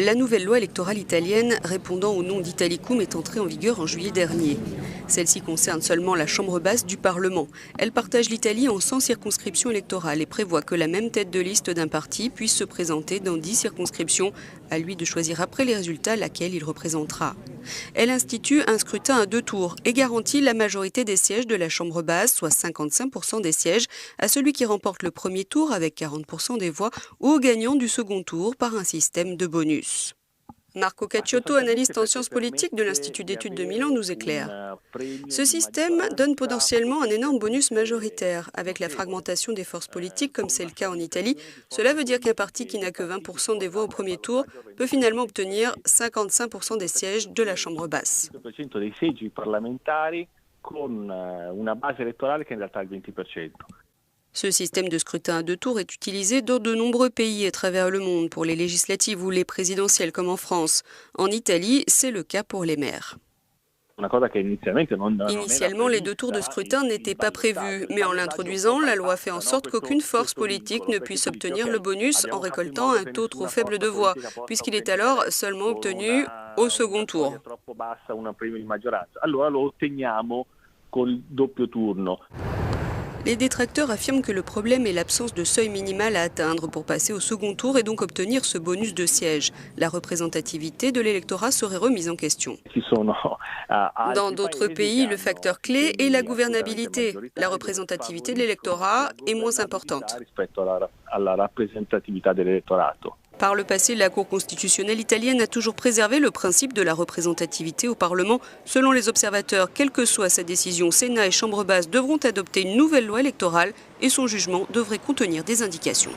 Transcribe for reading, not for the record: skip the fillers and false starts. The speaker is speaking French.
La nouvelle loi électorale italienne répondant au nom d'Italicum est entrée en vigueur en juillet dernier. Celle-ci concerne seulement la chambre basse du Parlement. Elle partage l'Italie en 100 circonscriptions électorales et prévoit que la même tête de liste d'un parti puisse se présenter dans 10 circonscriptions, à lui de choisir après les résultats laquelle il représentera. Elle institue un scrutin à 2 tours et garantit la majorité des sièges de la chambre basse, soit 55% des sièges, à celui qui remporte le premier tour avec 40% des voix ou au gagnant du second tour par un système de bonus. Marco Cacciotto, analyste en sciences politiques de l'Institut d'études de Milan, nous éclaire. Ce système donne potentiellement un énorme bonus majoritaire. Avec la fragmentation des forces politiques, comme c'est le cas en Italie, cela veut dire qu'un parti qui n'a que 20% des voix au premier tour peut finalement obtenir 55% des sièges de la Chambre basse. Ce système de scrutin à 2 tours est utilisé dans de nombreux pays à travers le monde pour les législatives ou les présidentielles comme en France. En Italie, c'est le cas pour les maires. Initialement, les 2 tours de scrutin n'étaient pas prévus, mais en l'introduisant, la loi fait en sorte qu'aucune force politique ne puisse obtenir le bonus en récoltant un taux trop faible de voix, puisqu'il est alors seulement obtenu au second tour. Les détracteurs affirment que le problème est l'absence de seuil minimal à atteindre pour passer au second tour et donc obtenir ce bonus de sièges. La représentativité de l'électorat serait remise en question. Dans d'autres pays, le facteur clé est la gouvernabilité. La représentativité de l'électorat est moins importante. Par le passé, la Cour constitutionnelle italienne a toujours préservé le principe de la représentativité au Parlement. Selon les observateurs, quelle que soit sa décision, Sénat et Chambre basse devront adopter une nouvelle loi électorale et son jugement devrait contenir des indications.